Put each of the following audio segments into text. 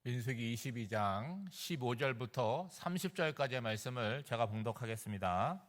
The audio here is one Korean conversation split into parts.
민수기 22장 15절부터 30절까지의 말씀을 제가 봉독하겠습니다.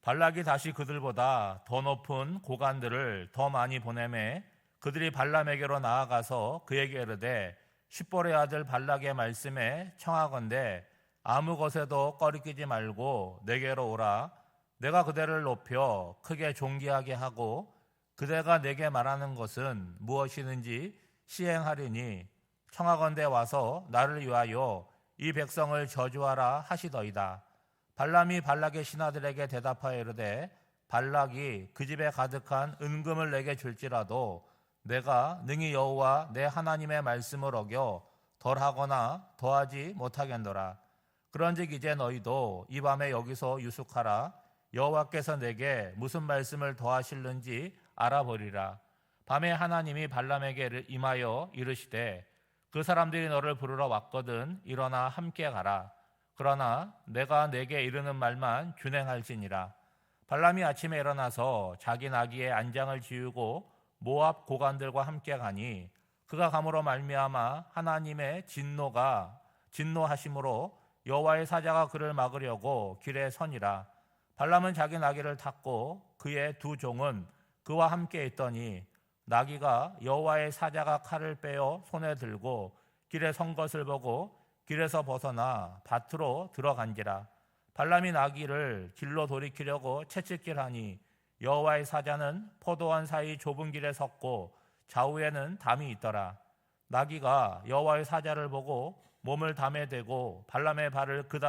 발락이 다시 그들보다 더 높은 고관들을 더 많이 보내매 그들이 발람에게로 나아가서 그에게 이르되 십볼의 아들 발락의 말씀에 청하건대 아무 것에도 꺼리끼지 말고 내게로 오라. 내가 그대를 높여 크게 존귀하게 하고 그대가 내게 말하는 것은 무엇이든지 시행하리니 청하건대 와서 나를 위하여 이 백성을 저주하라 하시더이다. 발람이 발락의 신하들에게 대답하여 이르되 발락이 그 집에 가득한 은금을 내게 줄지라도 내가 능히 여호와 내 하나님의 말씀을 어겨 덜하거나 더하지 못하겠노라. 그런즉 이제 너희도 이 밤에 여기서 유숙하라. 여호와께서 내게 무슨 말씀을 더하실는지 알아보리라. 밤에 하나님이 발람에게 임하여 이르시되 그 사람들이 너를 부르러 왔거든 일어나 함께 가라. 그러나 내가 내게 이르는 말만 준행할지니라. 발람이 아침에 일어나서 자기 나귀의 안장을 지우고 모압 고관들과 함께 가니 그가 감으로 말미암아 하나님의 진노하심으로 여호와의 사자가 그를 막으려고 길에 서니라. 발람은 자기 나귀를 탔고 그의 두 종은 그와 함께 있더니 나귀가 여호와의 사자가 칼을 빼어 손에 들고 길에 선 것을 보고 길에서 벗어나 밭으로 들어간지라. 발람이 나귀를 길로 돌이키려고 채찍질하니 여호와의 사자는 포도원 사이 좁은 길에 섰고 좌우에는 담이 있더라. 나귀가 여호와의 사자를 보고 몸을 담에 대고 발람의 발을 그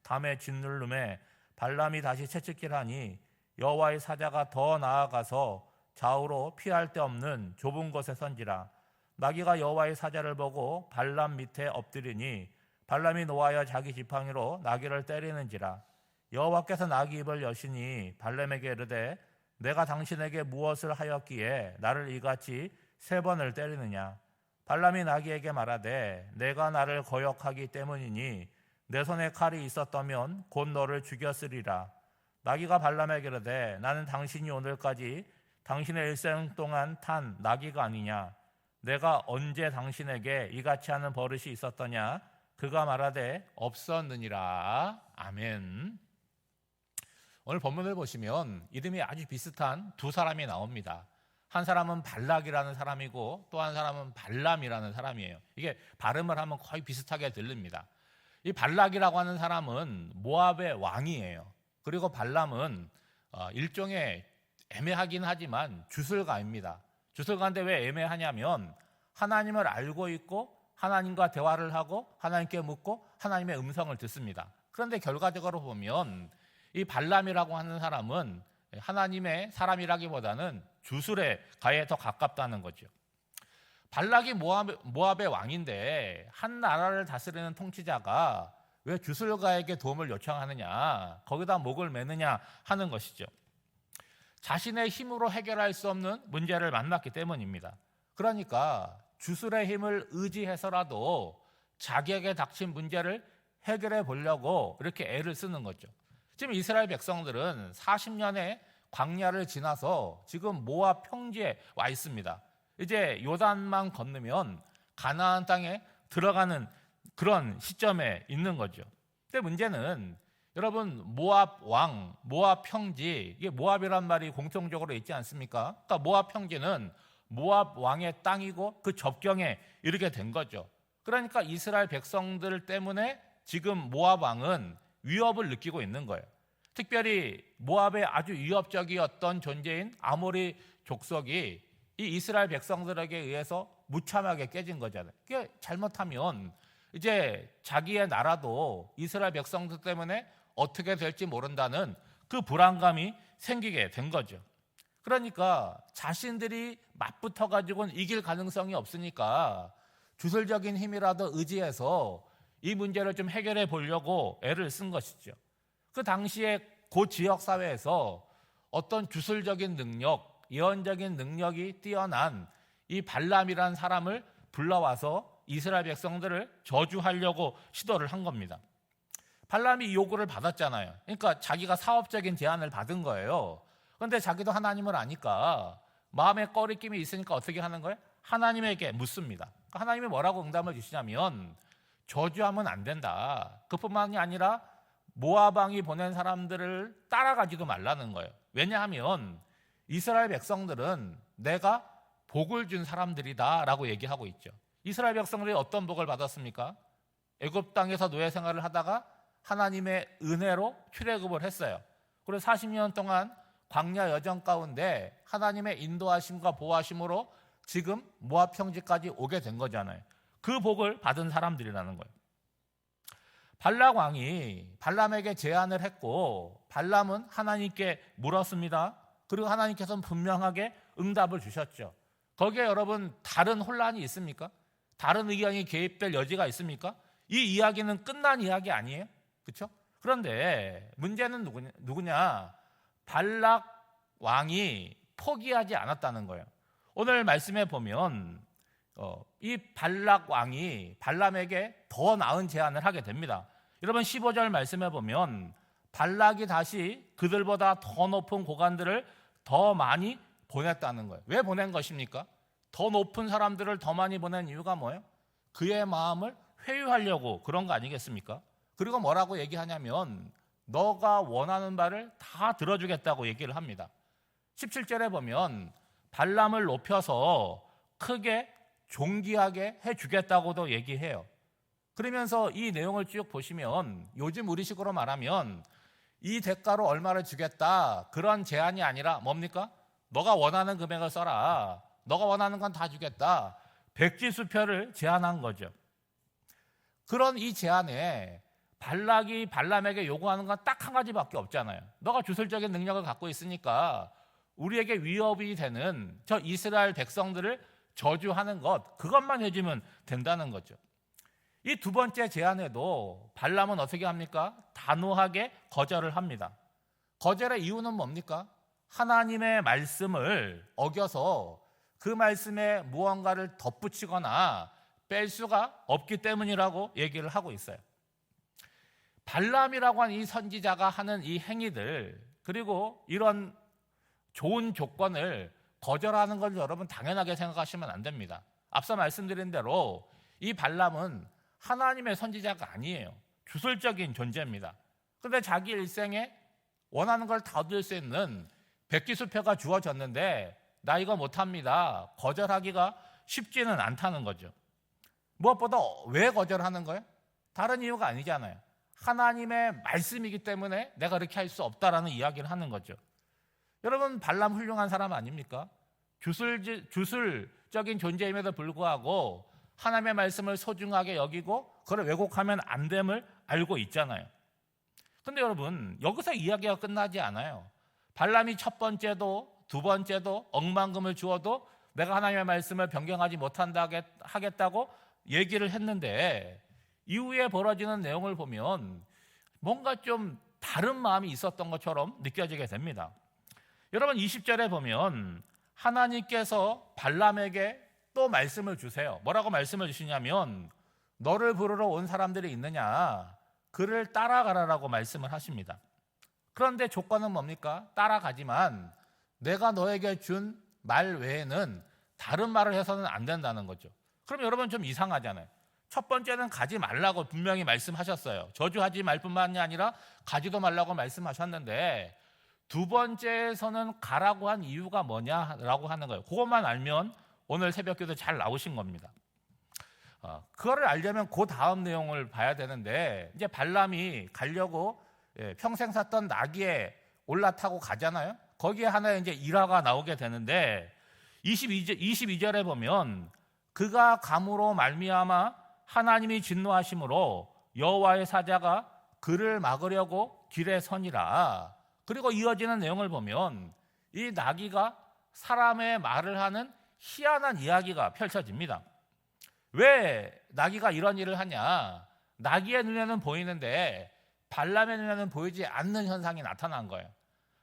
담에 짓누르매 발람이 다시 채찍질하니 여호와의 사자가 더 나아가서 좌우로 피할 데 없는 좁은 곳에 선지라. 나귀가 여호와의 사자를 보고 발람 밑에 엎드리니 발람이 노하여 자기 지팡이로 나귀를 때리는지라. 여호와께서 나귀 입을 여시니 발람에게 이르되 내가 당신에게 무엇을 하였기에 나를 이같이 3번을 때리느냐. 발람이 나귀에게 말하되 내가 나를 거역하기 때문이니 내 손에 칼이 있었다면 곧 너를 죽였으리라. 나귀가 발람에게 이르되 나는 당신이 오늘까지 당신의 일생 동안 탄 나귀가 아니냐. 내가 언제 당신에게 이같이 하는 버릇이 있었더냐. 그가 말하되 없었느니라. 아멘. 오늘 본문을 보시면 이름이 아주 비슷한 두 사람이 나옵니다. 한 사람은 발락이라는 사람이고 또 한 사람은 발람이라는 사람이에요. 이게 발음을 하면 거의 비슷하게 들립니다. 이 발락이라고 하는 사람은 모압의 왕이에요. 그리고 발람은 일종의 애매하긴 하지만 주술가입니다. 주술가인데 왜 애매하냐면 하나님을 알고 있고 하나님과 대화를 하고 하나님께 묻고 하나님의 음성을 듣습니다. 그런데 결과적으로 보면 이 발람이라고 하는 사람은 하나님의 사람이라기보다는 주술에 가에 더 가깝다는 거죠. 발락이 모압의 왕인데 한 나라를 다스리는 통치자가 왜 주술가에게 도움을 요청하느냐, 거기다 목을 매느냐 하는 것이죠. 자신의 힘으로 해결할 수 없는 문제를 만났기 때문입니다. 그러니까 주술의 힘을 의지해서라도 자기에게 닥친 문제를 해결해 보려고 이렇게 애를 쓰는 거죠. 지금 이스라엘 백성들은 40년의 광야를 지나서 지금 모압 평지에 와 있습니다. 이제 요단만 건너면 가나안 땅에 들어가는 그런 시점에 있는 거죠. 근데 문제는 여러분 모압 왕, 모압 평지, 이게 모압이란 말이 공통적으로 있지 않습니까? 그러니까 모압 평지는 모압 왕의 땅이고 그 접경에 이르게 된 거죠. 그러니까 이스라엘 백성들 때문에 지금 모압 왕은 위협을 느끼고 있는 거예요. 특별히 모압의 아주 위협적이었던 존재인 아모리 족속이 이 이스라엘 백성들에게 의해서 무참하게 깨진 거잖아요. 그게 잘못하면 이제 자기의 나라도 이스라엘 백성들 때문에 어떻게 될지 모른다는 그 불안감이 생기게 된 거죠. 그러니까 자신들이 맞붙어 가지고는 이길 가능성이 없으니까 주술적인 힘이라도 의지해서 이 문제를 좀 해결해 보려고 애를 쓴 것이죠. 그 당시에 그 지역 사회에서 어떤 주술적인 능력, 예언적인 능력이 뛰어난 이 발람이라는 사람을 불러와서 이스라엘 백성들을 저주하려고 시도를 한 겁니다. 발람이 이 요구를 받았잖아요. 그러니까 자기가 사업적인 제안을 받은 거예요. 그런데 자기도 하나님을 아니까 마음에 꺼리낌이 있으니까 어떻게 하는 거예요? 하나님에게 묻습니다. 하나님이 뭐라고 응답을 주시냐면 저주하면 안 된다. 그뿐만이 아니라 모압 왕이 보낸 사람들을 따라가지도 말라는 거예요. 왜냐하면 이스라엘 백성들은 내가 복을 준 사람들이다라고 얘기하고 있죠. 이스라엘 백성들이 어떤 복을 받았습니까? 애굽 땅에서 노예 생활을 하다가 하나님의 은혜로 출애굽을 했어요. 그리고 40년 동안 광야 여정 가운데 하나님의 인도하심과 보호하심으로 지금 모압 평지까지 오게 된 거잖아요. 그 복을 받은 사람들이라는 거예요. 발락 왕이 발람에게 제안을 했고 발람은 하나님께 물었습니다. 그리고 하나님께서는 분명하게 응답을 주셨죠. 거기에 여러분 다른 혼란이 있습니까? 다른 의견이 개입될 여지가 있습니까? 이 이야기는 끝난 이야기 아니에요? 그렇죠? 그런데 문제는 누구냐? 발락 왕이 포기하지 않았다는 거예요. 오늘 말씀에 보면 이 발락 왕이 발람에게 더 나은 제안을 하게 됩니다. 여러분 15절 말씀에 보면 발락이 다시 그들보다 더 높은 고관들을 더 많이 보냈다는 거예요. 왜 보낸 것입니까? 더 높은 사람들을 더 많이 보낸 이유가 뭐예요? 그의 마음을 회유하려고 그런 거 아니겠습니까? 그리고 뭐라고 얘기하냐면 너가 원하는 바를 다 들어주겠다고 얘기를 합니다. 17절에 보면 발람을 높여서 크게 존귀하게 해주겠다고도 얘기해요. 그러면서 이 내용을 쭉 보시면 요즘 우리식으로 말하면 이 대가로 얼마를 주겠다 그런 제안이 아니라 뭡니까? 너가 원하는 금액을 써라. 너가 원하는 건 다 주겠다. 백지수표를 제안한 거죠. 그런 이 제안에 발락이 발람에게 요구하는 건 딱 한 가지밖에 없잖아요. 너가 주술적인 능력을 갖고 있으니까 우리에게 위협이 되는 저 이스라엘 백성들을 저주하는 것, 그것만 해주면 된다는 거죠. 이 두 번째 제안에도 발람은 어떻게 합니까? 단호하게 거절을 합니다. 거절의 이유는 뭡니까? 하나님의 말씀을 어겨서 그 말씀에 무언가를 덧붙이거나 뺄 수가 없기 때문이라고 얘기를 하고 있어요. 발람이라고 하는 이 선지자가 하는 이 행위들, 그리고 이런 좋은 조건을 거절하는 걸 여러분 당연하게 생각하시면 안 됩니다. 앞서 말씀드린 대로 이 발람은 하나님의 선지자가 아니에요. 주술적인 존재입니다. 그런데 자기 일생에 원하는 걸 다 얻을 수 있는 백지수표가 주어졌는데 나 이거 못합니다. 거절하기가 쉽지는 않다는 거죠. 무엇보다 왜 거절하는 거예요? 다른 이유가 아니잖아요. 하나님의 말씀이기 때문에 내가 그렇게 할 수 없다라는 이야기를 하는 거죠. 여러분 발람 훌륭한 사람 아닙니까? 주술적인 존재임에도 불구하고 하나님의 말씀을 소중하게 여기고 그걸 왜곡하면 안 됨을 알고 있잖아요. 그런데 여러분 여기서 이야기가 끝나지 않아요. 발람이 첫 번째도 두 번째도 억만금을 주어도 내가 하나님의 말씀을 변경하지 못한다 하겠다고 얘기를 했는데 이후에 벌어지는 내용을 보면 뭔가 좀 다른 마음이 있었던 것처럼 느껴지게 됩니다. 여러분 20절에 보면 하나님께서 발람에게 또 말씀을 주세요. 뭐라고 말씀을 주시냐면 너를 부르러 온 사람들이 있느냐 그를 따라가라라고 말씀을 하십니다. 그런데 조건은 뭡니까? 따라가지만 내가 너에게 준 말 외에는 다른 말을 해서는 안 된다는 거죠. 그럼 여러분 좀 이상하잖아요. 첫 번째는 가지 말라고 분명히 말씀하셨어요. 저주하지 말 뿐만이 아니라 가지도 말라고 말씀하셨는데 두 번째에서는 가라고 한 이유가 뭐냐라고 하는 거예요. 그것만 알면 오늘 새벽기도 잘 나오신 겁니다. 그거를 알려면 그 다음 내용을 봐야 되는데 이제 발람이 가려고 평생 샀던 나귀에 올라타고 가잖아요. 거기에 하나의 이제 일화가 나오게 되는데 22절에 보면 그가 감으로 말미암아 하나님이 진노하심으로 여호와의 사자가 그를 막으려고 길에 서니라. 그리고 이어지는 내용을 보면 이 나귀가 사람의 말을 하는 희한한 이야기가 펼쳐집니다. 왜 나귀가 이런 일을 하냐? 나귀의 눈에는 보이는데 발람의 눈에는 보이지 않는 현상이 나타난 거예요.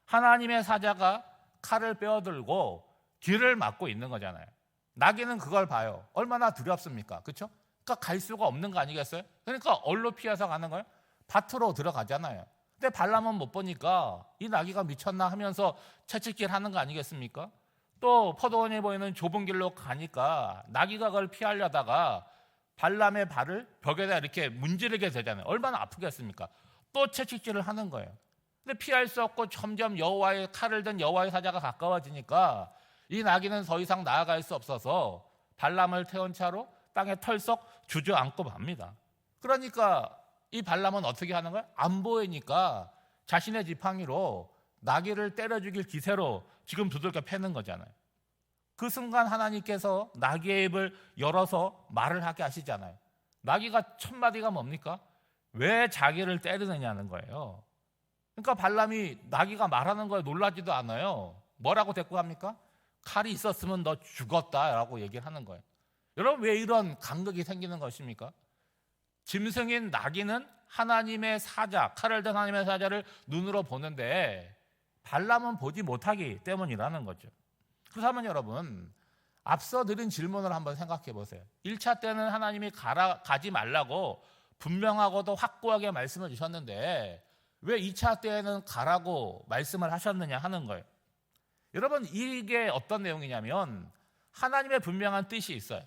하나님의 사자가 칼을 빼어들고 뒤를 막고 있는 거잖아요. 나귀는 그걸 봐요. 얼마나 두렵습니까? 그렇죠? 그러니까 갈 수가 없는 거 아니겠어요? 그러니까 얼로 피해서 가는 거예요? 밭으로 들어가잖아요. 근데 발람은 못 보니까 이 나귀가 미쳤나 하면서 채찍질 하는 거 아니겠습니까? 또 포도원이 보이는 좁은 길로 가니까 나귀가 그걸 피하려다가 발람의 발을 벽에다 이렇게 문지르게 되잖아요. 얼마나 아프겠습니까? 또 채찍질을 하는 거예요. 근데 피할 수 없고 점점 여호와의 칼을 든 여호와의 사자가 가까워지니까 이 나귀는 더 이상 나아갈 수 없어서 발람을 태운 차로 땅에 털썩 주저앉고 맙니다. 그러니까 이 발람은 어떻게 하는 거예요? 안 보이니까 자신의 지팡이로 나귀를 때려 죽일 기세로 지금 두들겨 패는 거잖아요. 그 순간 하나님께서 나귀의 입을 열어서 말을 하게 하시잖아요. 나귀가 첫 마디가 뭡니까? 왜 자기를 때리느냐는 거예요. 그러니까 발람이 나귀가 말하는 거에 놀라지도 않아요. 뭐라고 대꾸합니까? 칼이 있었으면 너 죽었다라고 얘기를 하는 거예요. 여러분, 왜 이런 간극이 생기는 것입니까? 짐승인 나귀는 하나님의 사자, 칼을 든 하나님의 사자를 눈으로 보는데 발람은 보지 못하기 때문이라는 거죠. 그렇다면 여러분, 앞서 드린 질문을 한번 생각해 보세요. 1차 때는 하나님이 가지 말라고 분명하고도 확고하게 말씀을 주셨는데 왜 2차 때에는 가라고 말씀을 하셨느냐 하는 거예요. 여러분, 이게 어떤 내용이냐면 하나님의 분명한 뜻이 있어요.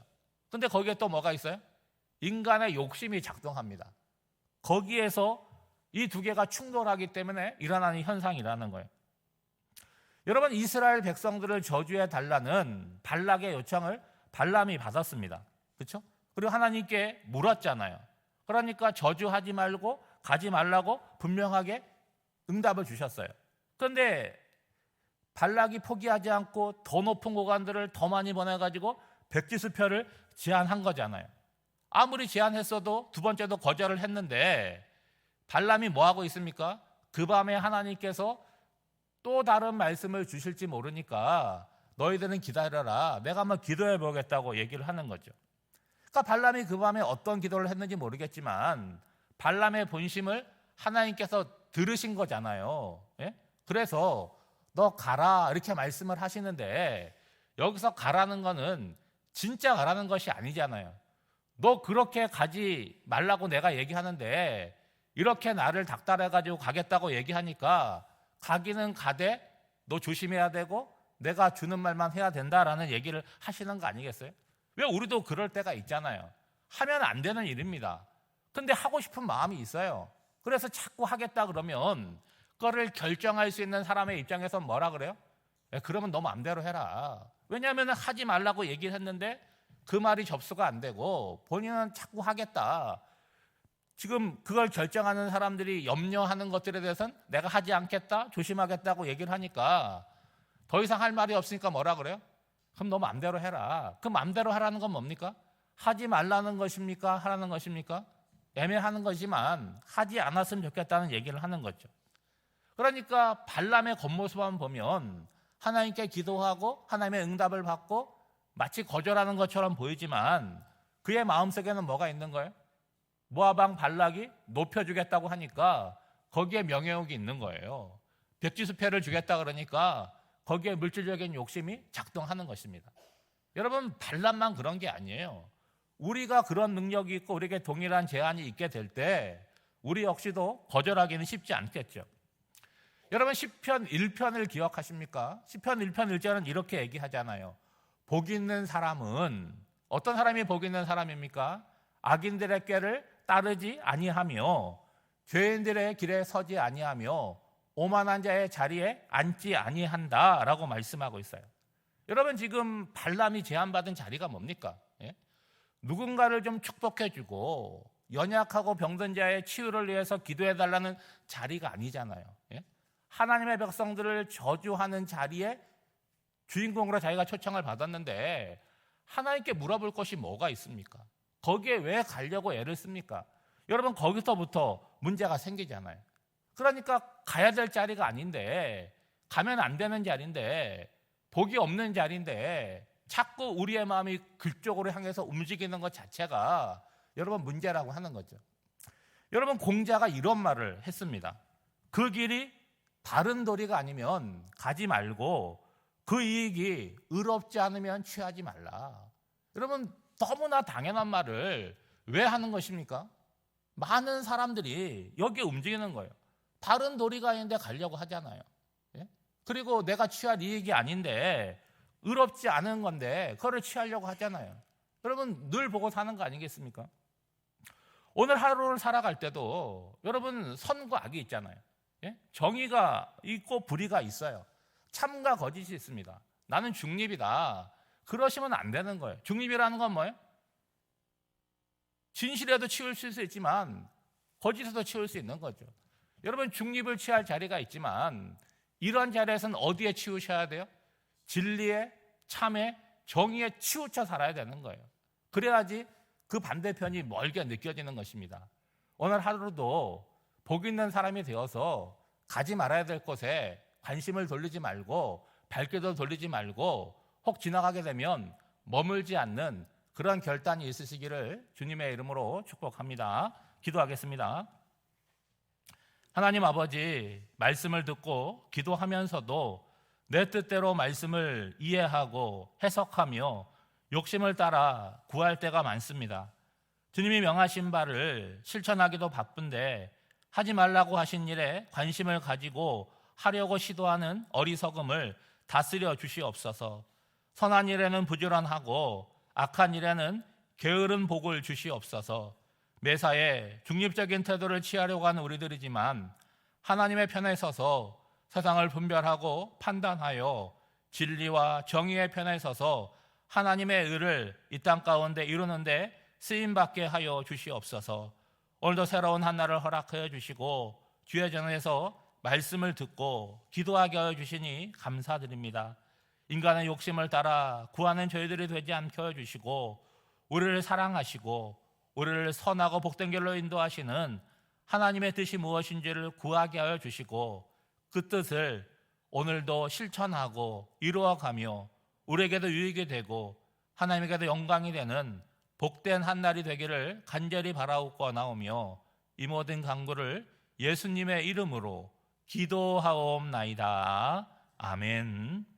근데 거기에 또 뭐가 있어요? 인간의 욕심이 작동합니다. 거기에서 이 두 개가 충돌하기 때문에 일어나는 현상이라는 거예요. 여러분, 이스라엘 백성들을 저주해 달라는 발락의 요청을 발람이 받았습니다. 그렇죠? 그리고 하나님께 물었잖아요. 그러니까 저주하지 말고 가지 말라고 분명하게 응답을 주셨어요. 그런데 발락이 포기하지 않고 더 높은 고관들을 더 많이 보내가지고 백지수표를 제안한 거잖아요. 아무리 제안했어도 두 번째도 거절을 했는데 발람이 뭐하고 있습니까? 그 밤에 하나님께서 또 다른 말씀을 주실지 모르니까 너희들은 기다려라. 내가 한번 기도해 보겠다고 얘기를 하는 거죠. 그러니까 발람이 그 밤에 어떤 기도를 했는지 모르겠지만 발람의 본심을 하나님께서 들으신 거잖아요. 예? 그래서 너 가라 이렇게 말씀을 하시는데 여기서 가라는 거는 진짜 가라는 것이 아니잖아요. 너 그렇게 가지 말라고 내가 얘기하는데 이렇게 나를 닥달해가지고 가겠다고 얘기하니까 가기는 가되 너 조심해야 되고 내가 주는 말만 해야 된다라는 얘기를 하시는 거 아니겠어요? 왜 우리도 그럴 때가 있잖아요. 하면 안 되는 일입니다. 근데 하고 싶은 마음이 있어요. 그래서 자꾸 하겠다 그러면 그거를 결정할 수 있는 사람의 입장에서 뭐라 그래요? 그러면 너 마음대로 해라. 왜냐하면 하지 말라고 얘기를 했는데 그 말이 접수가 안 되고 본인은 자꾸 하겠다. 지금 그걸 결정하는 사람들이 염려하는 것들에 대해서는 내가 하지 않겠다, 조심하겠다고 얘기를 하니까 더 이상 할 말이 없으니까 뭐라 그래요? 그럼 너 마음대로 해라. 그 마음대로 하라는 건 뭡니까? 하지 말라는 것입니까? 하라는 것입니까? 애매하는 거지만 하지 않았으면 좋겠다는 얘기를 하는 거죠. 그러니까 발람의 겉모습만 보면 하나님께 기도하고 하나님의 응답을 받고 마치 거절하는 것처럼 보이지만 그의 마음속에는 뭐가 있는 거예요? 모압 왕 발락이 높여주겠다고 하니까 거기에 명예욕이 있는 거예요. 백지수표를 주겠다 그러니까 거기에 물질적인 욕심이 작동하는 것입니다. 여러분, 발람만 그런 게 아니에요. 우리가 그런 능력이 있고 우리에게 동일한 제한이 있게 될 때 우리 역시도 거절하기는 쉽지 않겠죠. 여러분, 시편 1편을 기억하십니까? 시편 1편 1절은 이렇게 얘기하잖아요. 복 있는 사람은 어떤 사람이 복 있는 사람입니까? 악인들의 꾀를 따르지 아니하며 죄인들의 길에 서지 아니하며 오만한 자의 자리에 앉지 아니한다라고 말씀하고 있어요. 여러분, 지금 발람이 제안받은 자리가 뭡니까? 예? 누군가를 좀 축복해주고 연약하고 병든 자의 치유를 위해서 기도해달라는 자리가 아니잖아요. 예? 하나님의 백성들을 저주하는 자리에 주인공으로 자기가 초청을 받았는데 하나님께 물어볼 것이 뭐가 있습니까? 거기에 왜 가려고 애를 씁니까? 여러분, 거기서부터 문제가 생기잖아요. 그러니까 가야 될 자리가 아닌데, 가면 안 되는 자리인데, 복이 없는 자리인데 자꾸 우리의 마음이 그쪽으로 향해서 움직이는 것 자체가 여러분 문제라고 하는 거죠. 여러분, 공자가 이런 말을 했습니다. 그 길이 바른 도리가 아니면 가지 말고 그 이익이 의롭지 않으면 취하지 말라. 여러분, 너무나 당연한 말을 왜 하는 것입니까? 많은 사람들이 여기에 움직이는 거예요. 바른 도리가 아닌데 가려고 하잖아요. 예? 그리고 내가 취할 이익이 아닌데 의롭지 않은 건데 그거를 취하려고 하잖아요. 여러분 늘 보고 사는 거 아니겠습니까? 오늘 하루를 살아갈 때도 여러분 선과 악이 있잖아요. 예? 정의가 있고 불의가 있어요. 참과 거짓이 있습니다. 나는 중립이다. 그러시면 안 되는 거예요. 중립이라는 건 뭐예요? 진실에도 치울 수 있지만 거짓에도 치울 수 있는 거죠. 여러분 중립을 취할 자리가 있지만 이런 자리에서는 어디에 치우셔야 돼요? 진리에, 참에, 정의에 치우쳐 살아야 되는 거예요. 그래야지 그 반대편이 멀게 느껴지는 것입니다. 오늘 하루도 복 있는 사람이 되어서 가지 말아야 될 곳에 관심을 돌리지 말고 발길도 돌리지 말고 혹 지나가게 되면 머물지 않는 그런 결단이 있으시기를 주님의 이름으로 축복합니다. 기도하겠습니다. 하나님 아버지, 말씀을 듣고 기도하면서도 내 뜻대로 말씀을 이해하고 해석하며 욕심을 따라 구할 때가 많습니다. 주님이 명하신 바를 실천하기도 바쁜데 하지 말라고 하신 일에 관심을 가지고 하려고 시도하는 어리석음을 다스려 주시옵소서. 선한 일에는 부지런하고 악한 일에는 게으른 복을 주시옵소서. 매사에 중립적인 태도를 취하려고 하는 우리들이지만 하나님의 편에 서서 세상을 분별하고 판단하여 진리와 정의의 편에 서서 하나님의 의를 이 땅 가운데 이루는데 쓰임받게 하여 주시옵소서. 오늘도 새로운 한 날을 허락하여 주시고 주의 전에서 말씀을 듣고 기도하게 하여 주시니 감사드립니다. 인간의 욕심을 따라 구하는 저희들이 되지 않게 하여 주시고 우리를 사랑하시고 우리를 선하고 복된 길로 인도하시는 하나님의 뜻이 무엇인지를 구하게 하여 주시고 그 뜻을 오늘도 실천하고 이루어가며 우리에게도 유익이 되고 하나님에게도 영광이 되는 복된 한 날이 되기를 간절히 바라옵고나오며 이 모든 간구를 예수님의 이름으로 기도하옵나이다. 아멘.